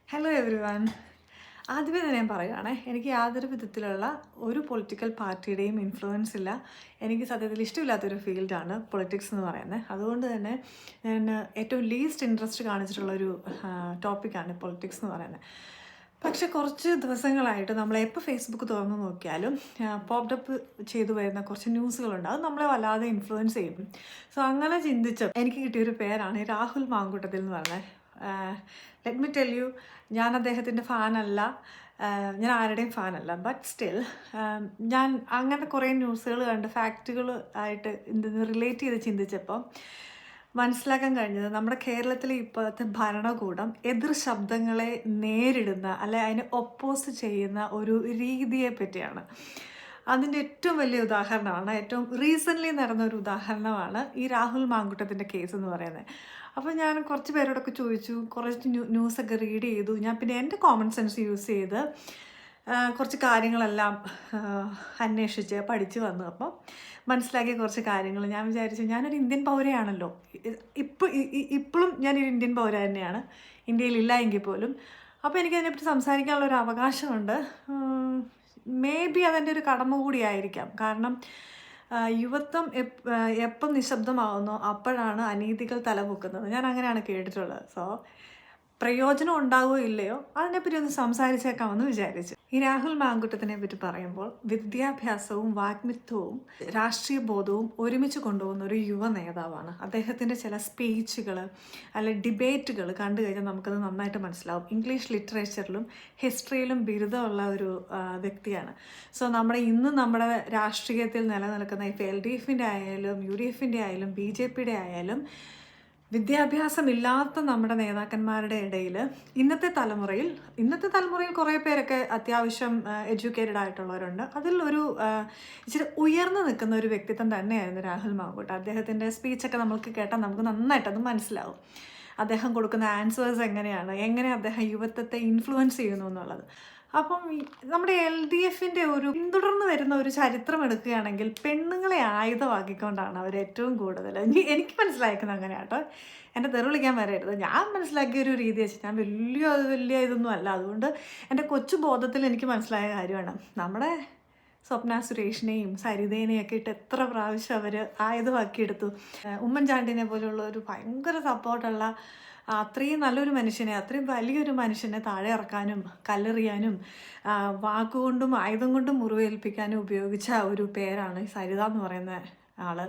Hello every one. ആദ്യമേ തന്നെ ഞാൻ പറയുകയാണേ, എനിക്ക് യാതൊരു വിധത്തിലുള്ള ഒരു പൊളിറ്റിക്കൽ പാർട്ടിയുടെയും ഇൻഫ്ലുവൻസ് ഇല്ല. എനിക്ക് സത്യത്തിൽ ഇഷ്ടമില്ലാത്തൊരു ഫീൽഡാണ് പൊളിറ്റിക്സ് എന്ന് പറയുന്നത്. അതുകൊണ്ട് തന്നെ ഞാൻ ഏറ്റവും ലീസ്റ്റ് ഇൻട്രസ്റ്റ് കാണിച്ചിട്ടുള്ളൊരു ടോപ്പിക്കാണ് പൊളിറ്റിക്സ് എന്ന് പറയുന്നത്. പക്ഷെ കുറച്ച് ദിവസങ്ങളായിട്ട് നമ്മൾ എപ്പോൾ ഫേസ്ബുക്ക് തുറന്നു നോക്കിയാലും പോപ്ഡപ്പ് ചെയ്തു വരുന്ന കുറച്ച് ന്യൂസുകളുണ്ട്. അത് നമ്മളെ വല്ലാതെ ഇൻഫ്ലുവൻസ് ചെയ്യും. സോ അങ്ങനെ ചിന്തിച്ച് എനിക്ക് കിട്ടിയൊരു പേരാണ് രാഹുൽ മാങ്കൂട്ടത്തിൽ എന്ന് പറയുന്നത്. ലെറ്റ് മി ടെൽ യു, ഞാൻ അദ്ദേഹത്തിൻ്റെ ഫാനല്ല, ഞാൻ ആരുടെയും ഫാനല്ല. ബട്ട് സ്റ്റിൽ ഞാൻ അങ്ങനെ കുറേ ന്യൂസുകൾ കണ്ട് ഫാക്റ്റുകൾ ആയിട്ട് എന്തെന്ന് റിലേറ്റ് ചെയ്ത് ചിന്തിച്ചപ്പോൾ മനസ്സിലാക്കാൻ കഴിഞ്ഞത് നമ്മുടെ കേരളത്തിലെ ഇപ്പോഴത്തെ ഭരണകൂടം എതിർ ശബ്ദങ്ങളെ നേരിടുന്ന അല്ലെ അതിനെ ഒപ്പോസ് ചെയ്യുന്ന ഒരു രീതിയെ പറ്റിയാണ്. അതിൻ്റെ ഏറ്റവും വലിയ ഉദാഹരണമാണ്, ഏറ്റവും റീസെൻ്റ്ലി നടന്ന ഒരു ഉദാഹരണമാണ് ഈ രാഹുൽ മാങ്കൂട്ടത്തിൻ്റെ കേസ് എന്ന് പറയുന്നത്. അപ്പോൾ ഞാൻ കുറച്ച് പേരോടൊക്കെ ചോദിച്ചു, കുറച്ച് ന്യൂസൊക്കെ റീഡ് ചെയ്തു. ഞാൻ പിന്നെ എൻ്റെ കോമൺ സെൻസ് യൂസ് ചെയ്ത് കുറച്ച് കാര്യങ്ങളെല്ലാം അന്വേഷിച്ച് പഠിച്ച് വന്നു. അപ്പോൾ മനസ്സിലാക്കിയ കുറച്ച് കാര്യങ്ങൾ ഞാൻ വിചാരിച്ചു, ഞാനൊരു ഇന്ത്യൻ പൗരയാണല്ലോ, ഇപ്പോഴും ഞാനൊരു ഇന്ത്യൻ പൗര തന്നെയാണ്, ഇന്ത്യയിലില്ല എങ്കിൽ പോലും. അപ്പോൾ എനിക്കതിനെപ്പറ്റി സംസാരിക്കാനുള്ള ഒരു അവകാശമുണ്ട്. മേ ബി അതെൻ്റെ ഒരു കടമ കൂടിയായിരിക്കാം. കാരണം യുവത്വം എപ്പം നിശബ്ദമാവുന്നോ അപ്പോഴാണ് അനീതികൾ തലപൊക്കുന്നത്. ഞാൻ അങ്ങനെയാണ് കേട്ടിട്ടുള്ളത്. സോ പ്രയോജനം ഉണ്ടാവുകയോ ഇല്ലയോ അതിനെപ്പറ്റി ഒന്ന് സംസാരിച്ചേക്കാമെന്ന് വിചാരിച്ചു. ഈ രാഹുൽ മാങ്കൂട്ടത്തിനെ പറ്റി പറയുമ്പോൾ വിദ്യാഭ്യാസവും വാഗ്മിത്വവും രാഷ്ട്രീയ ബോധവും ഒരുമിച്ച് കൊണ്ടുപോകുന്ന ഒരു യുവ നേതാവാണ്. അദ്ദേഹത്തിൻ്റെ ചില സ്പീച്ചുകൾ അല്ലെ ഡിബേറ്റുകൾ കണ്ടു കഴിഞ്ഞാൽ നമുക്കത് നന്നായിട്ട് മനസ്സിലാവും. ഇംഗ്ലീഷ് ലിറ്ററേച്ചറിലും ഹിസ്റ്ററിയിലും ബിരുദമുള്ള ഒരു വ്യക്തിയാണ്. സോ നമ്മുടെ രാഷ്ട്രീയത്തിൽ നിലനിൽക്കുന്ന ഇപ്പോൾ LDFൻ്റെ ആയാലും UDFൻ്റെ ആയാലും BJPയുടെ ആയാലും വിദ്യാഭ്യാസമില്ലാത്ത നമ്മുടെ നേതാക്കന്മാരുടെ ഇടയിൽ ഇന്നത്തെ തലമുറയിൽ കുറേ പേരൊക്കെ അത്യാവശ്യം എഡ്യൂക്കേറ്റഡ് ആയിട്ടുള്ളവരുണ്ട്. അതിൽ ഒരു ഇച്ചിരി ഉയർന്നു നിൽക്കുന്ന ഒരു വ്യക്തിത്വം തന്നെയായിരുന്നു രാഹുൽ മാങ്കൂട്ട. അദ്ദേഹത്തിൻ്റെ സ്പീച്ചൊക്കെ നമുക്ക് കേട്ടാൽ നമുക്ക് നന്നായിട്ടത് മനസ്സിലാവും. അദ്ദേഹം കൊടുക്കുന്ന ആൻസേഴ്സ് എങ്ങനെ അദ്ദേഹം യുവത്വത്തെ ഇൻഫ്ലുവൻസ് ചെയ്യുന്നു എന്നുള്ളത്. അപ്പം നമ്മുടെ LDFൻ്റെ ഒരു പിന്തുടർന്ന് വരുന്ന ഒരു ചരിത്രം എടുക്കുകയാണെങ്കിൽ പെണ്ണുങ്ങളെ ആയുധമാക്കിക്കൊണ്ടാണ് അവർ ഏറ്റവും കൂടുതൽ, എനിക്ക് മനസ്സിലാക്കുന്നത് അങ്ങനെയാട്ടോ, എൻ്റെ തെറി വിളിക്കാൻ വരരുത്. ഞാൻ മനസ്സിലാക്കിയൊരു രീതി വെച്ച് ഞാൻ വലിയ ഇതൊന്നും അല്ല. അതുകൊണ്ട് എൻ്റെ കൊച്ചു ബോധത്തിൽ എനിക്ക് മനസ്സിലായ കാര്യമാണ്, നമ്മുടെ സ്വപ്ന സുരേഷിനെയും സരിതേനെയൊക്കെ ഇട്ട് എത്ര പ്രാവശ്യം അവർ ആയുധമാക്കിയെടുത്തു. ഉമ്മൻചാണ്ടിനെ പോലുള്ള ഒരു ഭയങ്കര സപ്പോർട്ടുള്ള അത്രയും നല്ലൊരു മനുഷ്യനെ, അത്രയും വലിയൊരു മനുഷ്യനെ താഴെ ഇറക്കാനും കല്ലെറിയാനും വാക്കുകൊണ്ടും ആയുധം കൊണ്ടും മുറിവേൽപ്പിക്കാനും ഉപയോഗിച്ച ഒരു പേരാണ് ഈ സരിത എന്ന് പറയുന്ന ആൾ.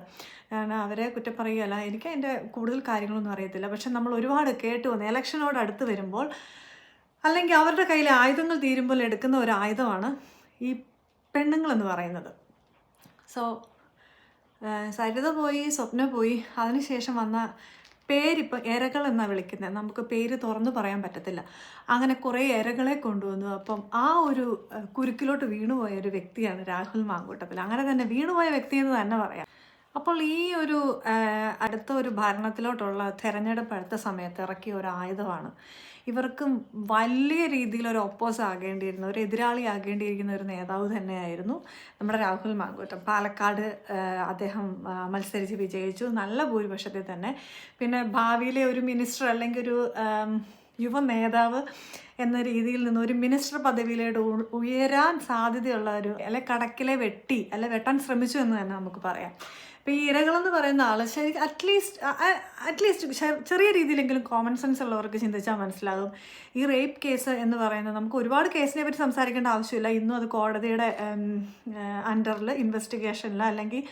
ഞാൻ അവരെ കുറ്റം പറയുകയല്ല, എനിക്ക് അതിൻ്റെ കൂടുതൽ കാര്യങ്ങളൊന്നും അറിയത്തില്ല. പക്ഷെ നമ്മൾ ഒരുപാട് കേട്ട് വന്ന് ഇലക്ഷനോട് അടുത്ത് വരുമ്പോൾ അല്ലെങ്കിൽ അവരുടെ കയ്യിലെ ആയുധങ്ങൾ തീരുമ്പോൾ എടുക്കുന്ന ഒരു ആയുധമാണ് ഈ പെണ്ണുങ്ങളെന്ന് പറയുന്നത്. സോ സരിത പോയി, സ്വപ്ന പോയി, അതിനുശേഷം വന്ന പേരിപ്പോൾ ഇരകൾ എന്നാണ് വിളിക്കുന്നത്. നമുക്ക് പേര് തുറന്നു പറയാൻ പറ്റത്തില്ല. അങ്ങനെ കുറേ ഇരകളെ കൊണ്ടുവന്നു. അപ്പം ആ ഒരു കുരുക്കിലോട്ട് വീണുപോയ ഒരു വ്യക്തിയാണ് രാഹുൽ മാങ്കൂട്ടത്തിൽ. അങ്ങനെ തന്നെ വീണുപോയ വ്യക്തി എന്ന് തന്നെ പറയാം. അപ്പോൾ ഈ ഒരു അടുത്ത ഒരു ഭരണത്തിലോട്ടുള്ള തെരഞ്ഞെടുപ്പ് അടുത്ത സമയത്ത് ഇറക്കിയ ഒരു ആയുധമാണ്. ഇവർക്കും വലിയ രീതിയിൽ ഒരു ഒപ്പോസ് ആകേണ്ടിയിരുന്ന, ഒരു എതിരാളി ആകേണ്ടിയിരിക്കുന്ന ഒരു നേതാവ് തന്നെയായിരുന്നു നമ്മുടെ രാഹുൽ മാങ്കൂട്ടം. പാലക്കാട് അദ്ദേഹം മത്സരിച്ച് വിജയിച്ചു, നല്ല ഭൂരിപക്ഷത്തിൽ തന്നെ. പിന്നെ ഭാവിയിലെ ഒരു മിനിസ്റ്റർ അല്ലെങ്കിൽ ഒരു യുവ നേതാവ് എന്ന രീതിയിൽ നിന്ന് ഒരു മിനിസ്റ്റർ പദവിയിലോട്ട് ഉയരാൻ സാധ്യതയുള്ള ഒരു കടക്കിലെ വെട്ടാൻ ശ്രമിച്ചു എന്ന് തന്നെ നമുക്ക് പറയാം. ഇപ്പോൾ ഈ ഇരകളെന്ന് പറയുന്ന ആൾ ശരിക്കും അറ്റ്ലീസ്റ്റ് ചെറിയ രീതിയിലെങ്കിലും കോമൺ സെൻസ് ഉള്ളവർക്ക് ചിന്തിച്ചാൽ മനസ്സിലാകും. ഈ റേപ്പ് കേസ് എന്ന് പറയുന്നത്, നമുക്ക് ഒരുപാട് കേസിനെ പറ്റി സംസാരിക്കേണ്ട ആവശ്യമില്ല. ഇന്നും അത് കോടതിയുടെ അണ്ടറിൽ ഇൻവെസ്റ്റിഗേഷനിൽ അല്ലെങ്കിൽ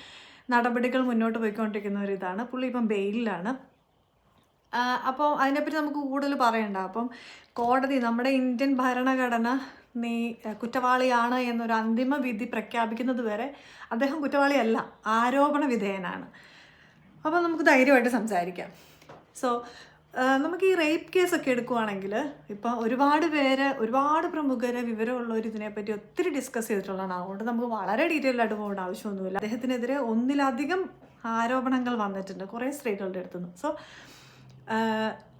നടപടികൾ മുന്നോട്ട് പോയിക്കൊണ്ടിരിക്കുന്ന ഒരു ഇതാണ്. പുള്ളി ഇപ്പം ബെയിലിലാണ്. അപ്പോൾ അതിനെപ്പറ്റി നമുക്ക് കൂടുതൽ പറയണ്ട. അപ്പം കോടതി, നമ്മുടെ ഇന്ത്യൻ ഭരണഘടന നീ കുറ്റവാളിയാണ് എന്നൊരു അന്തിമ വിധി പ്രഖ്യാപിക്കുന്നത് വരെ അദ്ദേഹം കുറ്റവാളിയല്ല, ആരോപണ വിധേയനാണ്. അപ്പോൾ നമുക്ക് ധൈര്യമായിട്ട് സംസാരിക്കാം. സോ നമുക്ക് ഈ റേപ്പ് കേസൊക്കെ എടുക്കുവാണെങ്കിൽ ഇപ്പോൾ ഒരുപാട് പ്രമുഖരെ വിവരമുള്ളവർ ഇതിനെപ്പറ്റി ഒത്തിരി ഡിസ്കസ് ചെയ്തിട്ടുള്ളതാണ്. അതുകൊണ്ട് നമുക്ക് വളരെ ഡീറ്റെയിൽഡായിട്ട് പോകേണ്ട ആവശ്യമൊന്നുമില്ല. അദ്ദേഹത്തിനെതിരെ ഒന്നിലധികം ആരോപണങ്ങൾ വന്നിട്ടുണ്ട് കുറേ സ്ത്രീകളുടെ അടുത്തുനിന്ന്. സോ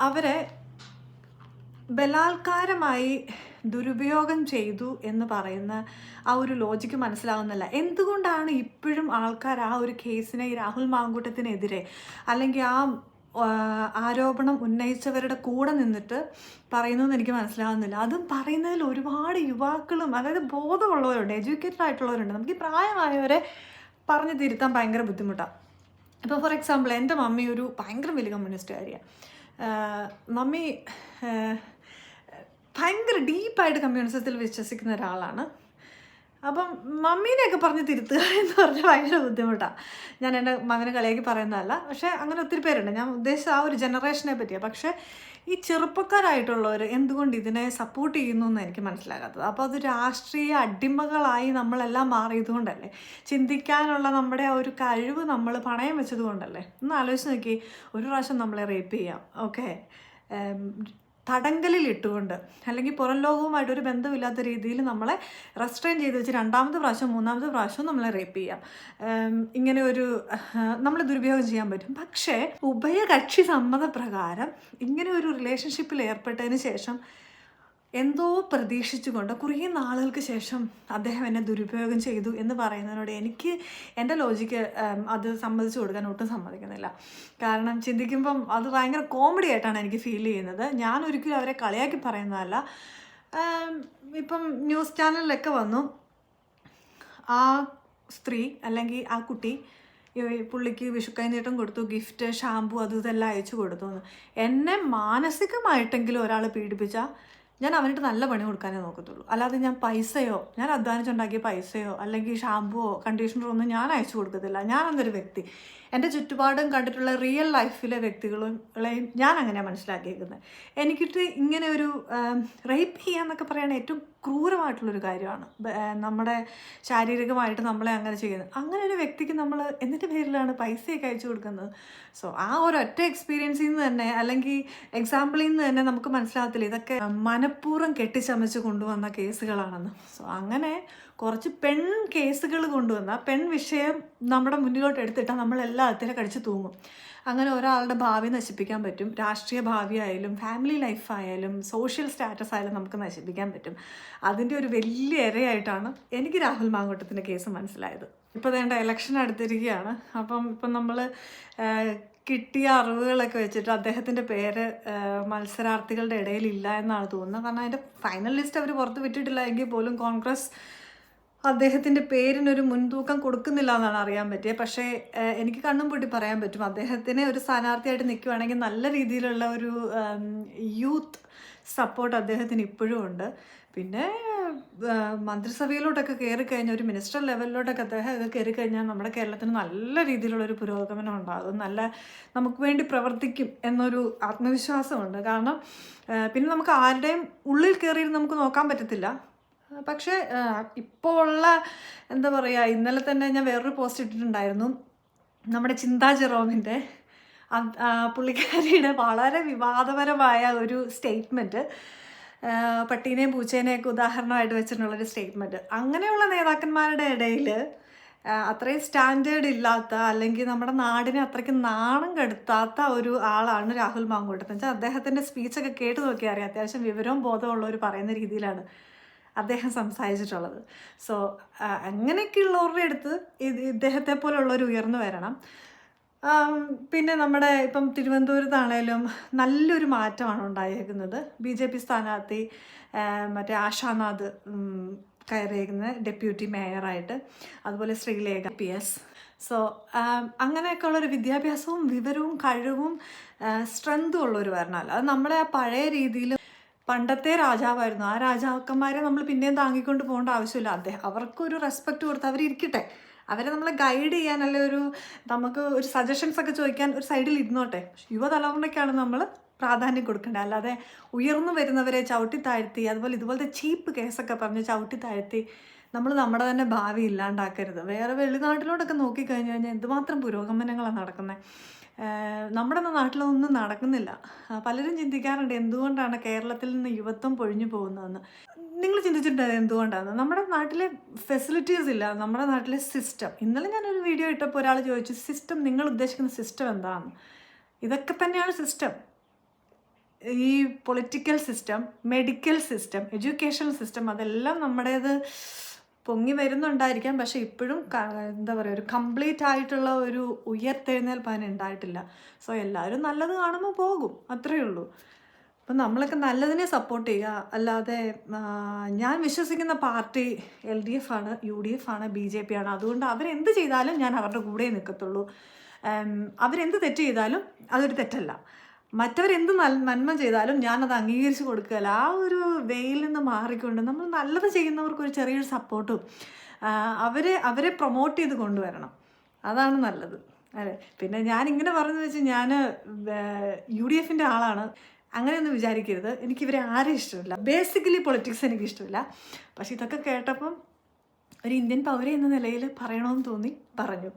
അവരെ ബലാത്കാരമായി ദുരുപയോഗം ചെയ്തു എന്ന് പറയുന്ന ആ ഒരു ലോജിക്ക് മനസ്സിലാവുന്നില്ല. എന്തുകൊണ്ടാണ് ഇപ്പോഴും ആൾക്കാർ ആ ഒരു കേസിനെ, ഈ രാഹുൽ മാങ്കൂട്ടത്തിനെതിരെ അല്ലെങ്കിൽ ആ ആരോപണം ഉന്നയിച്ചവരുടെ കൂടെ നിന്നിട്ട് പറയുന്നതെന്ന് എനിക്ക് മനസ്സിലാകുന്നില്ല. അതും പറയുന്നതിൽ ഒരുപാട് യുവാക്കളും, അതായത് ബോധമുള്ളവരുണ്ട്, എഡ്യൂക്കേറ്റഡ് ആയിട്ടുള്ളവരുണ്ട്. നമുക്ക് ഈ പ്രായമായവരെ പറഞ്ഞ് തിരുത്താൻ ഭയങ്കര ബുദ്ധിമുട്ടാണ്. ഇപ്പോൾ ഫോർ എക്സാമ്പിൾ എൻ്റെ മമ്മി ഒരു ഭയങ്കര വലിയ കമ്മ്യൂണിസ്റ്റുകാരിയാണ്. മമ്മി ഭയങ്കര ഡീപ്പായിട്ട് കമ്മ്യൂണിസത്തിൽ വിശ്വസിക്കുന്ന ഒരാളാണ്. അപ്പം മമ്മീനെയൊക്കെ പറഞ്ഞ് തിരുത്തുക എന്ന് പറഞ്ഞാൽ ഭയങ്കര ബുദ്ധിമുട്ടാണ്. ഞാൻ എൻ്റെ മകനെ കളിയാക്കി പറയുന്നതല്ല, പക്ഷേ അങ്ങനെ ഒത്തിരി പേരുണ്ട്. ഞാൻ ഉദ്ദേശിച്ച ആ ഒരു ജനറേഷനെ പറ്റിയാണ്. പക്ഷേ ഈ ചെറുപ്പക്കാരായിട്ടുള്ളവർ എന്തുകൊണ്ട് ഇതിനെ സപ്പോർട്ട് ചെയ്യുന്നു എന്ന് എനിക്ക് മനസ്സിലാകാത്തത്. അപ്പോൾ അത് രാഷ്ട്രീയ അടിമകളായി നമ്മളെല്ലാം മാറിയതുകൊണ്ടല്ലേ, ചിന്തിക്കാനുള്ള നമ്മുടെ ആ ഒരു കഴിവ് നമ്മൾ പണയം വെച്ചതുകൊണ്ടല്ലേ. ഒന്ന് ആലോചിച്ച് നോക്കി, ഒരു പ്രാവശ്യം നമ്മളെ റേപ്പ് ചെയ്യാം, ഓക്കെ, തടങ്കലിൽ ഇട്ടുകൊണ്ട്, അല്ലെങ്കിൽ പുറം ലോകവുമായിട്ടൊരു ബന്ധമില്ലാത്ത രീതിയിൽ നമ്മളെ റെസ്ട്രെയിൻ ചെയ്ത് വെച്ച് രണ്ടാമത്തെ പ്രാവശ്യം മൂന്നാമത്തെ പ്രാവശ്യം നമ്മളെ റേപ്പ് ചെയ്യാം. ഇങ്ങനെ ഒരു നമ്മൾ ദുരുപയോഗം ചെയ്യാൻ പറ്റും. പക്ഷേ ഉഭയകക്ഷി സമ്മതപ്രകാരം ഇങ്ങനെ ഒരു റിലേഷൻഷിപ്പിൽ ഏർപ്പെട്ടതിന് ശേഷം എന്തോ പ്രതീക്ഷിച്ചുകൊണ്ട് കുറേ നാളുകൾക്ക് ശേഷം അദ്ദേഹം എന്നെ ദുരുപയോഗം ചെയ്തു എന്ന് പറയുന്നതിനോട് എനിക്ക് എൻ്റെ ലോജിക്ക് അത് സമ്മതിച്ചു കൊടുക്കാൻ ഒട്ടും സമ്മതിക്കുന്നില്ല. കാരണം ചിന്തിക്കുമ്പം അത് ഭയങ്കര കോമഡി ആയിട്ടാണ് എനിക്ക് ഫീൽ ചെയ്യുന്നത്. ഞാൻ ഒരിക്കലും അവരെ കളിയാക്കി പറയുന്നതല്ല. ഇപ്പം ന്യൂസ് ചാനലിലൊക്കെ വന്നു, ആ സ്ത്രീ അല്ലെങ്കിൽ ആ കുട്ടി പുള്ളിക്ക് വിഷുക്കൈനീട്ടം കൊടുത്തു, ഗിഫ്റ്റ്, ഷാമ്പു, അതും ഇതെല്ലാം അയച്ചു കൊടുത്തു എന്ന്. എന്നെ മാനസികമായിട്ടെങ്കിലും ഒരാൾ പീഡിപ്പിച്ചാൽ ഞാൻ അവനിട്ട് നല്ല പണി കൊടുക്കാനേ നോക്കത്തുള്ളൂ. അല്ലാതെ ഞാൻ പൈസയോ, ഞാൻ അധ്വാനിച്ചുണ്ടാക്കിയ പൈസയോ അല്ലെങ്കിൽ ഷാമ്പുവോ കണ്ടീഷണറോ ഒന്നും ഞാൻ അയച്ചു കൊടുക്കത്തില്ല. ഞാനെന്നൊരു വ്യക്തി, എൻ്റെ ചുറ്റുപാടും കണ്ടിട്ടുള്ള റിയൽ ലൈഫിലെ വ്യക്തികളെയും ഞാൻ അങ്ങനെയാണ് മനസ്സിലാക്കിയേക്കുന്നത്. എനിക്കിട്ട് ഇങ്ങനെ ഒരു റേപ്പ് ചെയ്യാന്നൊക്കെ പറയുന്നത് ഏറ്റവും ക്രൂരമായിട്ടുള്ളൊരു കാര്യമാണ്. നമ്മുടെ ശാരീരികമായിട്ട് നമ്മളെ അങ്ങനെ ചെയ്യുന്നത്. അങ്ങനെ ഒരു വ്യക്തിക്ക് നമ്മൾ എന്തിൻ്റെ പേരിലാണ് പൈസയൊക്കെ അയച്ചു കൊടുക്കുന്നത്? സോ ആ ഒരൊറ്റ എക്സ്പീരിയൻസിൽ നിന്ന് തന്നെ, അല്ലെങ്കിൽ എക്സാമ്പിളിൽ നിന്ന് തന്നെ നമുക്ക് മനസ്സിലാകത്തില്ല ഇതൊക്കെ മനഃപൂർവ്വം കെട്ടിച്ചമച്ച് കൊണ്ടുവന്ന കേസുകളാണെന്ന്. സോ അങ്ങനെ കുറച്ച് പെൺ കേസുകൾ കൊണ്ടുവന്ന പെൺ വിഷയം നമ്മുടെ മുന്നിലോട്ട് എടുത്തിട്ടാൽ നമ്മളെല്ലാം അതിനെ കടിച്ച് തൂങ്ങും. അങ്ങനെ ഒരാളുടെ ഭാവി നശിപ്പിക്കാൻ പറ്റും. രാഷ്ട്രീയ ഭാവി ആയാലും ഫാമിലി ലൈഫായാലും സോഷ്യൽ സ്റ്റാറ്റസ് ആയാലും നമുക്ക് നശിപ്പിക്കാൻ പറ്റും. അതിൻ്റെ ഒരു വലിയ ഇരയായിട്ടാണ് എനിക്ക് രാഹുൽ മാങ്കൂട്ടത്തിൻ്റെ കേസ് മനസ്സിലായത്. ഇപ്പോൾ വേണ്ട ഇലക്ഷൻ അടുത്തിരിക്കുകയാണ്. ഇപ്പം നമ്മൾ കിട്ടിയ അറിവുകളൊക്കെ വെച്ചിട്ട് അദ്ദേഹത്തിൻ്റെ പേര് മത്സരാർത്ഥികളുടെ ഇടയിൽ ഇല്ല എന്നാണ് തോന്നുന്നത്. കാരണം അതിൻ്റെ ഫൈനൽ ലിസ്റ്റ് അവർ പുറത്ത് വിട്ടിട്ടില്ല എങ്കിൽ പോലും കോൺഗ്രസ് അദ്ദേഹത്തിൻ്റെ പേരിനൊരു മുൻതൂക്കം കൊടുക്കുന്നില്ല എന്നാണ് അറിയാൻ പറ്റിയത്. പക്ഷേ എനിക്ക് കണ്ണും പൂട്ടി പറയാൻ പറ്റും, അദ്ദേഹത്തിനെ ഒരു സ്ഥാനാർത്ഥിയായിട്ട് നിൽക്കുകയാണെങ്കിൽ നല്ല രീതിയിലുള്ള ഒരു യൂത്ത് സപ്പോർട്ട് അദ്ദേഹത്തിന് ഇപ്പോഴും ഉണ്ട്. പിന്നെ മന്ത്രിസഭയിലോട്ടൊക്കെ കയറിക്കഴിഞ്ഞാൽ, ഒരു മിനിസ്റ്റർ ലെവലിലോട്ടൊക്കെ അദ്ദേഹം കയറിക്കഴിഞ്ഞാൽ നമ്മുടെ കേരളത്തിന് നല്ല രീതിയിലുള്ളൊരു പുരോഗമനം ഉണ്ടാകും. നമുക്ക് വേണ്ടി പ്രവർത്തിക്കും എന്നൊരു ആത്മവിശ്വാസമുണ്ട്. കാരണം പിന്നെ നമുക്ക് ആരുടെയും ഉള്ളിൽ കയറിയിരുന്ന് നമുക്ക് നോക്കാൻ പറ്റത്തില്ല. പക്ഷേ ഇപ്പോൾ ഉള്ള എന്താ പറയുക, ഇന്നലെ തന്നെ ഞാൻ വേറൊരു പോസ്റ്റ് ഇട്ടിട്ടുണ്ടായിരുന്നു, നമ്മുടെ ചിന്താ ജെറോമിൻ്റെ പുള്ളിക്കാരിയുടെ വളരെ വിവാദപരമായ ഒരു സ്റ്റേറ്റ്മെൻറ്റ്, പട്ടീനെയും പൂച്ചേനെയൊക്കെ ഉദാഹരണമായിട്ട് വെച്ചിട്ടുള്ളൊരു സ്റ്റേറ്റ്മെൻറ്റ്. അങ്ങനെയുള്ള നേതാക്കന്മാരുടെ ഇടയിൽ അത്രയും സ്റ്റാൻഡേർഡ് ഇല്ലാത്ത, അല്ലെങ്കിൽ നമ്മുടെ നാടിനെ അത്രയ്ക്ക് നാണം കെടുത്താത്ത ഒരു ആളാണ് രാഹുൽ മാങ്കൂട്ടം. എന്ന് വെച്ചാൽ അദ്ദേഹത്തിൻ്റെ സ്പീച്ചൊക്കെ കേട്ട് നോക്കിയാൽ അറിയാം, അത്യാവശ്യം വിവരവും ബോധമുള്ളവർ പറയുന്ന രീതിയിലാണ് അദ്ദേഹം സംസാരിച്ചിട്ടുള്ളത്. സോ അങ്ങനെയൊക്കെയുള്ളവരുടെ അടുത്ത് ഇദ്ദേഹത്തെ പോലുള്ളവർ ഉയർന്നു വരണം. പിന്നെ നമ്മുടെ ഇപ്പം തിരുവനന്തപുരത്താണേലും നല്ലൊരു മാറ്റമാണ് ഉണ്ടായേക്കുന്നത്. BJP സ്ഥാനാർത്ഥി മറ്റേ ആശാനാഥ് കയറിയേക്കുന്നത് ഡെപ്യൂട്ടി മേയറായിട്ട്, അതുപോലെ ശ്രീലേഖ PS. സോ അങ്ങനെയൊക്കെയുള്ളൊരു വിദ്യാഭ്യാസവും വിവരവും കഴിവും സ്ട്രെങ്തും ഉള്ളൊരു വരണമല്ല. അത് നമ്മളെ ആ പഴയ രീതിയിൽ, പണ്ടത്തെ രാജാവായിരുന്നു, ആ രാജാക്കന്മാരെ നമ്മൾ പിന്നെയും താങ്ങിക്കൊണ്ട് പോകേണ്ട ആവശ്യമില്ല. അവർക്കൊരു റെസ്പെക്റ്റ് കൊടുത്ത് അവരിരിക്കട്ടെ. അവരെ നമ്മളെ ഗൈഡ് ചെയ്യാൻ, അല്ലെങ്കിൽ നമുക്ക് ഒരു സജഷൻസ് ഒക്കെ ചോദിക്കാൻ ഒരു സൈഡിൽ ഇരുന്നോട്ടെ. യുവതലമുറയ്ക്കാണ് നമ്മൾ പ്രാധാന്യം കൊടുക്കേണ്ടത്. അല്ലാതെ ഉയർന്നു വരുന്നവരെ ചവിട്ടി താഴ്ത്തി, അതുപോലെ ഇതുപോലത്തെ ചീപ്പ് കേസൊക്കെ പറഞ്ഞ് ചവിട്ടി താഴ്ത്തി നമ്മൾ നമ്മുടെ തന്നെ ഭാവി ഇല്ലാണ്ടാക്കരുത്. വേറെ വെളിനാട്ടിലോട്ടൊക്കെ നോക്കിക്കഴിഞ്ഞ് കഴിഞ്ഞാൽ എന്തുമാത്രം പുരോഗമനങ്ങളാണ് നടക്കുന്നത്. നമ്മുടെ നാട്ടിലൊന്നും നടക്കുന്നില്ല. പലരും ചിന്തിക്കാറുണ്ട് എന്തുകൊണ്ടാണ് കേരളത്തിൽ നിന്ന് യുവത്വം പൊഴിഞ്ഞു പോകുന്നതെന്ന്. നിങ്ങൾ ചിന്തിച്ചിട്ടുണ്ട് എന്തുകൊണ്ടാണ്? നമ്മുടെ നാട്ടിലെ ഫെസിലിറ്റീസ് ഇല്ല, നമ്മുടെ നാട്ടിലെ സിസ്റ്റം. ഇന്നലെ ഞാനൊരു വീഡിയോ ഇട്ടപ്പോൾ ഒരാൾ ചോദിച്ചു, സിസ്റ്റം, നിങ്ങൾ ഉദ്ദേശിക്കുന്ന സിസ്റ്റം എന്താണെന്ന്. ഇതൊക്കെ തന്നെയാണ് സിസ്റ്റം. ഈ political system, medical system, education system, അതെല്ലാം നമ്മുടേത് പൊങ്ങി വരുന്നുണ്ടായിരിക്കാം, പക്ഷെ ഇപ്പോഴും എന്താ പറയുക, ഒരു കംപ്ലീറ്റ് ആയിട്ടുള്ള ഒരു ഉയർത്തെഴുന്നേൽപ്പ് അതിന് ഉണ്ടായിട്ടില്ല. സോ എല്ലാവരും നല്ലത് കാണുമ്പോൾ പോകും, അത്രയേ ഉള്ളൂ. അപ്പം നമ്മളൊക്കെ നല്ലതിനെ സപ്പോർട്ട് ചെയ്യുക, അല്ലാതെ ഞാൻ വിശ്വസിക്കുന്ന പാർട്ടി LDF ആണ്, UDF ആണ്, BJP ആണ്. അതുകൊണ്ട് അവരെന്ത് ചെയ്താലും ഞാൻ അവരുടെ കൂടെ നിൽക്കത്തുള്ളൂ. അവരെന്ത് തെറ്റ് ചെയ്താലും അതൊരു തെറ്റല്ല. മറ്റവരെന്ത് നന്മ ചെയ്താലും ഞാനത് അംഗീകരിച്ച് കൊടുക്കുകയല്ല. ആ ഒരു വെയിൽ നിന്ന് മാറിക്കൊണ്ട് നമ്മൾ നല്ലത് ചെയ്യുന്നവർക്ക് ഒരു ചെറിയൊരു സപ്പോർട്ടും അവരെ പ്രൊമോട്ട് ചെയ്ത് കൊണ്ടുവരണം. അതാണ് നല്ലത്, അല്ലേ? പിന്നെ ഞാനിങ്ങനെ പറഞ്ഞു വെച്ചാൽ ഞാൻ UDFൻ്റെ ആളാണ്, അങ്ങനെയൊന്നും വിചാരിക്കരുത്. എനിക്കിവരെ ആരും ഇഷ്ടമില്ല. ബേസിക്കലി പൊളിറ്റിക്സ് എനിക്കിഷ്ടമില്ല. പക്ഷെ ഇതൊക്കെ കേട്ടപ്പം ഒരു ഇന്ത്യൻ പൗര എന്ന നിലയിൽ പറയണമെന്ന് തോന്നി, പറഞ്ഞു.